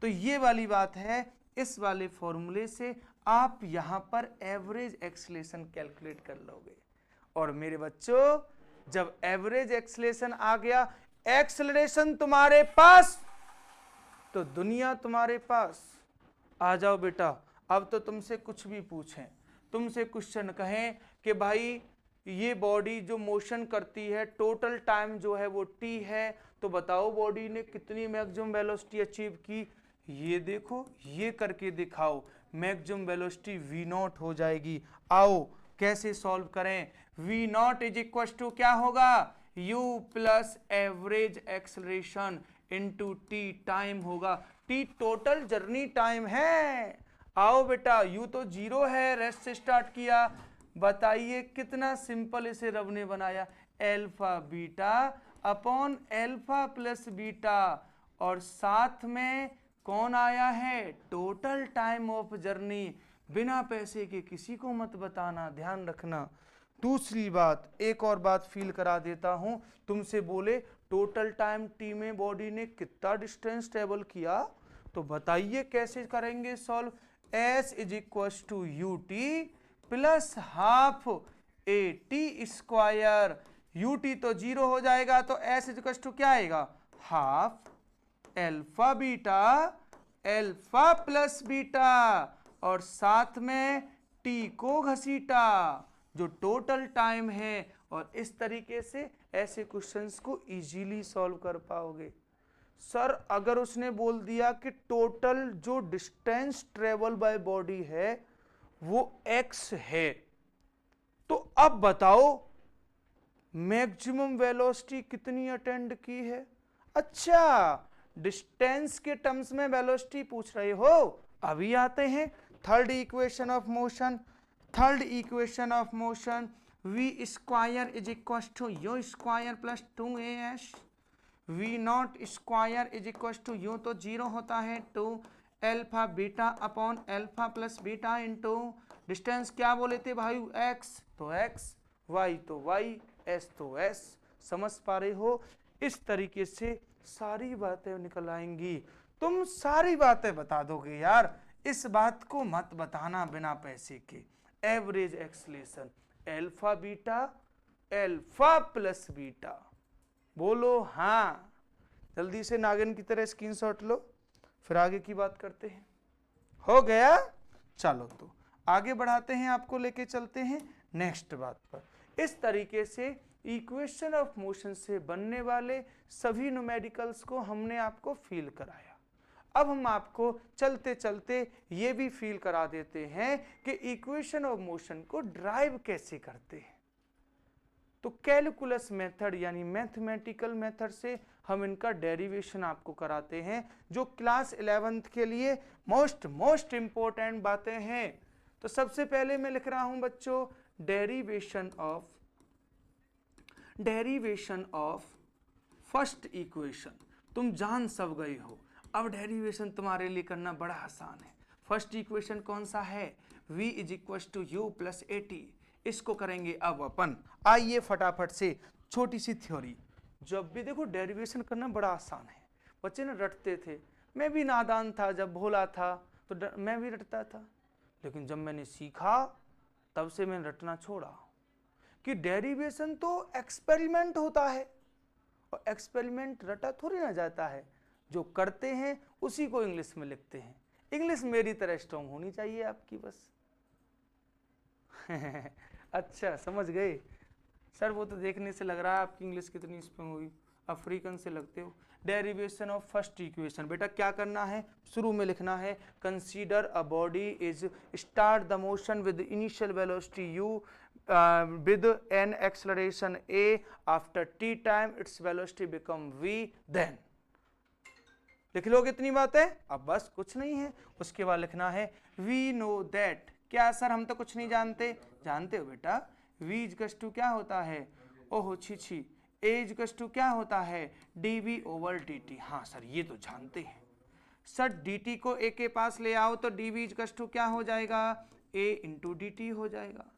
तो ये वाली बात है, इस वाले फॉर्मूले से आप यहां पर एवरेज एक्सलेशन कैलकुलेट कर लोगे। और मेरे बच्चों जब एवरेज एक्सलेशन आ गया, एक्सलरेशन तुम्हारे पास तो दुनिया तुम्हारे पास। आ जाओ बेटा, अब तो तुमसे कुछ भी पूछें, तुमसे क्वेश्चन कहें कि भाई ये बॉडी जो मोशन करती है टोटल टाइम जो है वो t है, तो बताओ बॉडी ने कितनी मैक्सिमम वेलोसिटी अचीव की। ये देखो, ये करके दिखाओ, मैक्सिमम वेलोसिटी v0 हो जाएगी। आओ कैसे सॉल्व करें, v0 इज इक्वल टू क्या होगा, u plus average acceleration into T, time होगा, टी टोटल जर्नी टाइम है। आओ बेटा, u तो 0 है, रेस्ट से स्टार्ट किया, बताइए कितना सिंपल इसे रब ने बनाया, alpha beta upon alpha plus beta, और साथ में कौन आया है, टोटल टाइम ऑफ जर्नी। बिना पैसे के किसी को मत बताना, ध्यान रखना। दूसरी बात, एक और बात फील करा देता हूं, तुमसे बोले टोटल टाइम टी में बॉडी ने कितना डिस्टेंस ट्रेवल किया, तो बताइए कैसे करेंगे solve. s is equal to u t plus half a t square, u t तो 0 हो जाएगा, तो s इज इक्वल टू क्या आएगा, half alpha beta, alpha plus beta, और साथ में टी को घसीटा जो टोटल टाइम है। और इस तरीके से ऐसे क्वेश्चंस को इजीली सॉल्व कर पाओगे। सर अगर उसने बोल दिया कि टोटल जो डिस्टेंस ट्रेवल बाय बॉडी है वो x है, तो अब बताओ मैक्सिमम वेलोसिटी कितनी अटेंड की है। अच्छा, डिस्टेंस के टर्म्स में वेलोसिटी पूछ रहे हो, अभी आते हैं third equation of motion. Third equation of motion, v square is equal to u square plus 2as, v naught square is equal to u तो 0 होता है, 2 alpha beta upon alpha plus beta into distance क्या बोले थे भाई, x तो x, y तो y, s तो s। समझ पा रहे हो, इस तरीके से सारी बातें निकल आएंगी, तुम सारी बातें बता दोगे यार, इस बात को मत बताना बिना पैसे के। Average acceleration alpha beta, alpha plus beta, बोलो हाँ। जल्दी से नागिन की तरह स्क्रीनशॉट लो, फिर आगे की बात करते हैं। हो गया, चलो तो आगे बढ़ाते हैं, आपको लेके चलते हैं नेक्स्ट बात पर। इस तरीके से इक्वेशन ऑफ मोशन से बनने वाले सभी न्यूमेरिकल्स को हमने आपको फील कराया। अब हम आपको चलते चलते ये भी फील करा देते हैं कि इक्वेशन ऑफ मोशन को ड्राइव कैसे करते हैं। तो कैलकुलस मेथड यानी मैथमेटिकल मेथड से हम इनका डेरिवेशन आपको कराते हैं, जो क्लास 11th के लिए मोस्ट इंपॉर्टेंट बातें हैं। तो सबसे पहले मैं लिख रहा हूं बच्चों, डेरिवेशन ऑफ फर्स्ट इक्वेशन। तुम जान सब गए हो, अब डेरिवेशन तुम्हारे लिए करना बड़ा आसान है। फर्स्ट इक्वेशन कौन सा है, v is equal to u plus a t. इसको करेंगे अब अपन, आइए फटाफट से छोटी सी थ्योरी। जब भी देखो डेरिवेशन करना बड़ा आसान है, बच्चे ना रटते थे, मैं भी नादान था, जब भोला था तो मैं भी रटता था, लेकिन जब मैंने सीखा तब से मैंने रटना छोड़ा कि डेरिवेशन तो एक्सपेरिमेंट होता है, और एक्सपेरिमेंट रटा थोड़ी ना जाता है, जो करते हैं उसी को इंग्लिश में लिखते हैं। इंग्लिश मेरी तरह स्ट्रांग होनी चाहिए आपकी बस। अच्छा समझ गए सर, वो तो देखने से लग रहा है आपकी इंग्लिश कितनी स्ट्रांग हुई, अफ्रीकन से लगते हो। डेरिवेशन ऑफ फर्स्ट इक्वेशन, बेटा क्या करना है, शुरू में लिखना है consider a body is start the motion with initial velocity u with an acceleration a, after t time its velocity become v, then लिख लो कितनी बात है। अब बस कुछ नहीं है, उसके बाद लिखना है we know that, क्या सर हम तो कुछ नहीं जानते, जानते हो बेटा, v इक्वल्स टू क्या होता है, ओहो छी a इक्वल्स टू क्या होता है dv ओवर dt, हाँ सर ये तो जानते हैं सर, dt को a के पास ले आओ तो dv इक्वल्स टू क्या हो जाएगा a इंटू dt हो जाएगा।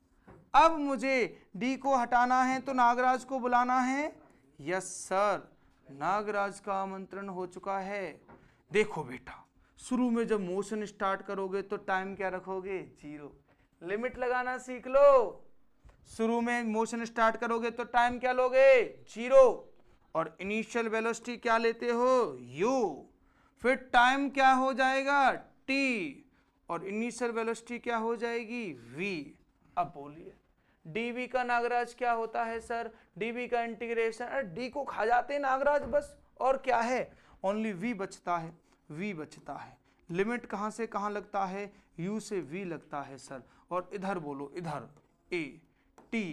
अब मुझे d को हटाना है तो नागराज को बुलाना है, यस सर नागराज का आमंत्रण हो चुका है। देखो बेटा शुरू में जब मोशन स्टार्ट करोगे तो टाइम क्या रखोगे 0, लिमिट लगाना सीख लो। शुरू में मोशन स्टार्ट करोगे तो टाइम क्या लोगे 0, और इनिशियल वेलोसिटी क्या लेते हो u, फिर टाइम क्या हो जाएगा t, और इनिशियल वेलोसिटी क्या हो जाएगी v। अब बोलिए dv का नागराज क्या होता है सर, dv का इंटीग्रेशन, अरे d को खा जाते हैं नागराज बस, और क्या है ओनली v बचता है, v बचता है। लिमिट कहाँ से कहाँ लगता है, u से v लगता है सर। और इधर बोलो, इधर a t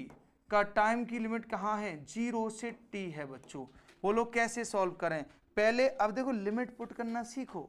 का टाइम की लिमिट कहाँ है 0 से t है बच्चों। बोलो कैसे सॉल्व करें, पहले अब देखो लिमिट पुट करना सीखो,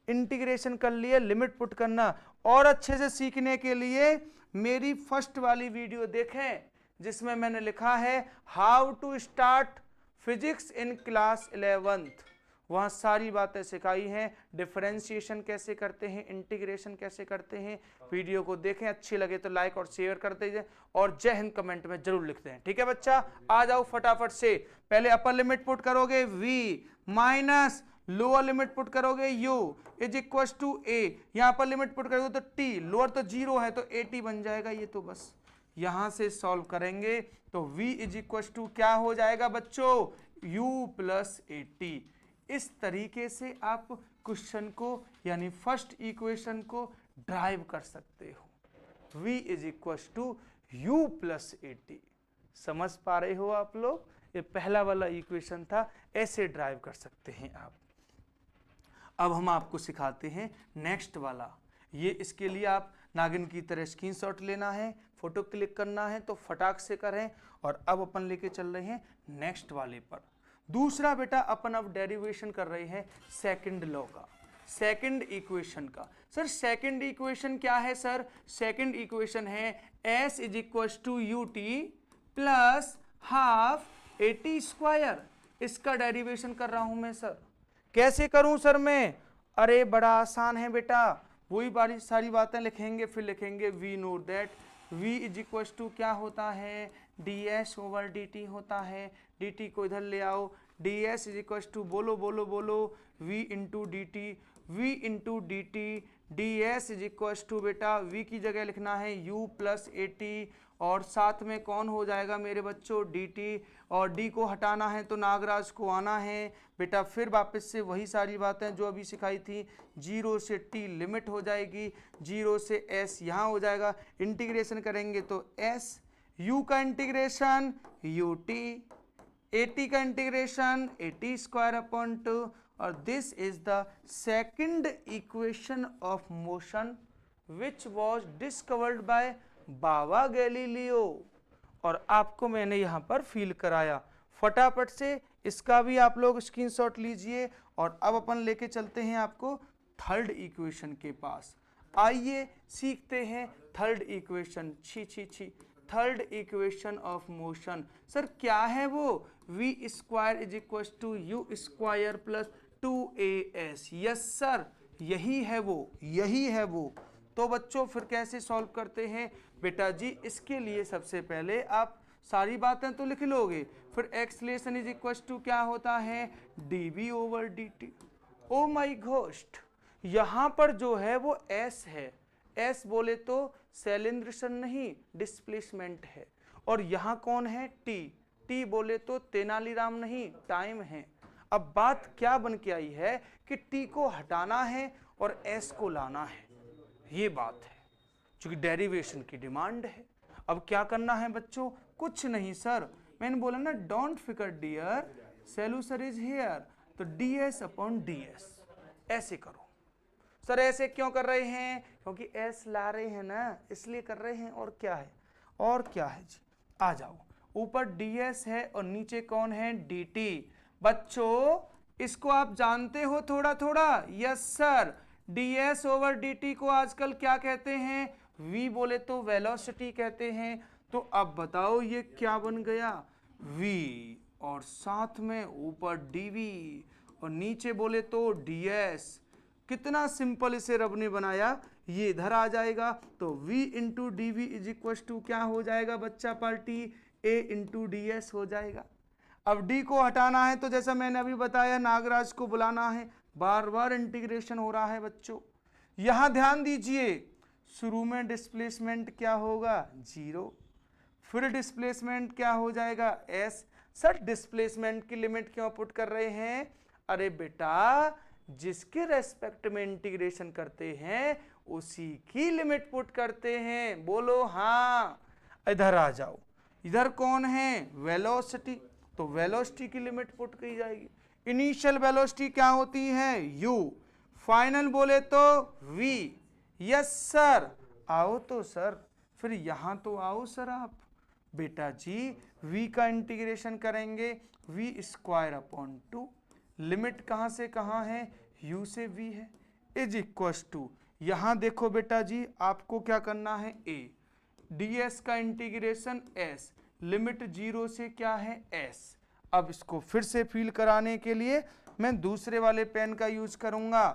इंटीग्रेशन कर लिए लिमिट पुट करना, और अच्छे से सीखने के लिए मेरी फर्स्ट वाली वीडियो देखें जिसमें मैंने लिखा है how to start physics in class 11th, वहाँ सारी बातें सिखाई हैं, डिफरेंशिएशन कैसे करते हैं, इंटीग्रेशन कैसे करते हैं। वीडियो को देखें, अच्छी लगे तो लाइक और शेयर कर दीजिए, और जय हिंद कमेंट में जरूर लिखते हैं, ठीक है बच्चा। आ जाओ फटाफट से, पहले अपर लिमिट पुट करोगे v minus lower limit put करोगे u is equal to a, यहाँ पर लिमिट पुट करोगे तो t, लोअर तो 0 है तो at बन जाएगा, ये तो बस यहां से सॉल्व करेंगे तो v इज इक्वल टू क्या हो जाएगा बच्चों u प्लस at। इस तरीके से आप क्वेश्चन को यानी फर्स्ट इक्वेशन को ड्राइव कर सकते हो, v is equal to u plus at। समझ पा रहे हो आप लोग, ये पहला वाला इक्वेशन था, ऐसे ड्राइव कर सकते हैं आप। अब हम आपको सिखाते हैं नेक्स्ट वाला, ये इसके लिए आप नागिन की तरह स्क्रीनशॉट लेना है, फोटो क्लिक करना है तो फटाक से करें। और अब अपन लेके चल रहे हैं नेक्स्ट वाले पर। दूसरा बेटा अपन अब डेरिवेशन कर रहे हैं सेकंड लॉ का, सेकंड इक्वेशन का। सर सेकंड इक्वेशन क्या है सर, सेकंड इक्वेशन है s is equal to u t plus half a t square. इसका डेरिवेशन कर रहा हूं मैं सर, कैसे करूं सर मैं, अरे बड़ा आसान है बेटा, वही बारी सारी बातें लिखेंगे, फिर लिखेंगे we know that v is equal to क्या होता है ds ओवर dt होता है, dt को इधर ले आओ, ds इज इक्वल टू बोलो बोलो बोलो v into d t, v into d t, ds is equal to बेटा v की जगह लिखना है u प्लस ए टी, और साथ में कौन हो जाएगा मेरे बच्चों dt, और d को हटाना है तो नागराज को आना है बेटा। फिर वापस से वही सारी बातें जो अभी सिखाई थी, 0 से t लिमिट हो जाएगी, 0 से s यहाँ हो जाएगा, इंटीग्रेशन करेंगे तो s, u का इंटीग्रेशन ut, at का इंटीग्रेशन at स्क्वायर अपॉन 2, और this is the second equation of motion which was discovered by Baba Galileo. और आपको मैंने यहाँ पर फील कराया, फटाफट से इसका भी आप लोग स्क्रीनशॉट लीजिए। और अब अपन लेके चलते हैं आपको थर्ड इक्वेशन के पास। आइए सीखते हैं थर्ड इक्वेशन, छी third equation of motion. Sir क्या है वो, v square is equal to u square plus 2as। Yes sir यही है वो, यही है वो। तो बच्चों फिर कैसे सॉल्व करते हैं बेटा जी, इसके लिए सबसे पहले आप सारी बातें तो लिख लोगे, फिर एक्सलेशन इज इक्वल टू क्या होता है dv ओवर dt। ओ माई घोस्ट, यहाँ पर जो है वो s है, s बोले तो शैलेंद्रसन नहीं डिस्प्लेसमेंट है, और यहाँ कौन है t, t बोले तो तेनालीराम नहीं टाइम है। अब बात क्या बन के आई है कि टी को हटाना है और एस को लाना है, ये बात है, क्योंकि डेरिवेशन की डिमांड है। अब क्या करना है बच्चों? कुछ नहीं सर, मैंने बोला ना डोंट फिकर डियर, सॉल्यूशन इज हियर, तो ds अपॉन ds ऐसे करो। सर ऐसे क्यों कर रहे हैं? क्योंकि s ला रहे हैं ना, इसलिए कर रहे हैं। और क्या है? और क्या है जी? आ जाओ, ऊपर ds है और नीचे कौन है? dt। बच्चों इसको आप जानते हो थोड़ा थोड़ा? Yes sir, ds over dt को आजकल क्या कहते हैं? v बोले तो वेलोसिटी कहते हैं। तो अब बताओ ये क्या बन गया? v और साथ में ऊपर dv और नीचे बोले तो ds। कितना सिंपल इसे रब ने बनाया, ये इधर आ जाएगा तो v into d v is equal to क्या हो जाएगा बच्चा party? a into d s हो जाएगा। अब d को हटाना है तो जैसा मैंने अभी बताया नागराज को बुलाना है, बार बार इंटीग्रेशन हो रहा है बच्चों। यहां ध्यान दीजिए, शुरू में डिस्प्लेसमेंट क्या होगा? 0, फिर डिस्प्लेसमेंट क्या हो जाएगा? s। सर डिस्प्लेसमेंट की लिमिट क्यों पुट कर रहे हैं? अरे बेटा जिसके रेस्पेक्ट में इंटीग्रेशन करते हैं उसी की लिमिट पुट करते हैं। बोलो हाँ। इधर आ जाओ, इधर कौन है? वेलोसिटी, तो वेलोसिटी की लिमिट पुट की जाएगी। इनिशियल वेलोसिटी क्या होती है? u, फाइनल बोले तो v। यस सर, आओ तो सर, फिर यहां तो आओ सर आप। बेटा जी v का इंटीग्रेशन करेंगे, v स्क्वायर अपॉन 2, लिमिट कहां से कहां है? u से v है, इज इक्व टू, यहां देखो बेटा जी आपको क्या करना है? a, ds का इंटीग्रेशन s, लिमिट 0 से क्या है? s। अब इसको फिर से फील कराने के लिए मैं दूसरे वाले पेन का यूज करूंगा।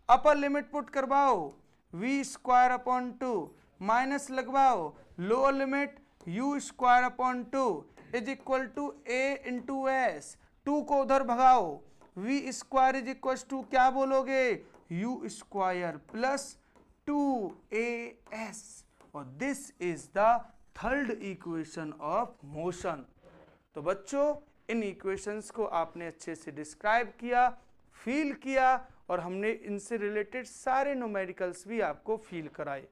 अपर लिमिट पुट करवाओ, v स्क्वायर अपॉन 2, माइनस लगवाओ, lower limit u square upon 2 is equal to a into S. 2 को उधर भगाओ, v square is equal to क्या बोलोगे? u स्क्वायर प्लस 2as, और this is the third equation of motion. तो बच्चों इन equations को आपने अच्छे से डिस्क्राइब किया, फील किया, और हमने इनसे रिलेटेड सारे न्यूमेरिकल्स भी आपको फील कराए।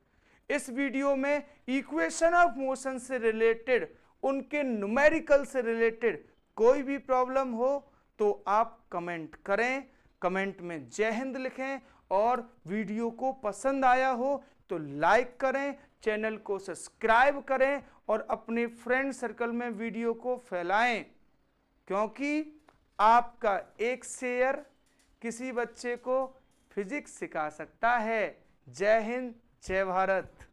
इस वीडियो में इक्वेशन ऑफ मोशन से रिलेटेड, उनके न्यूमेरिकल से रिलेटेड कोई भी प्रॉब्लम हो तो आप कमेंट करें, कमेंट में जय हिंद लिखें, और वीडियो को पसंद आया हो तो लाइक करें, चैनल को सब्सक्राइब करें और अपने फ्रेंड सर्कल में वीडियो को फैलाएं, क्योंकि आपका एक शेयर किसी बच्चे को फिजिक्स सिखा सकता है। जय हिंद, जय भारत।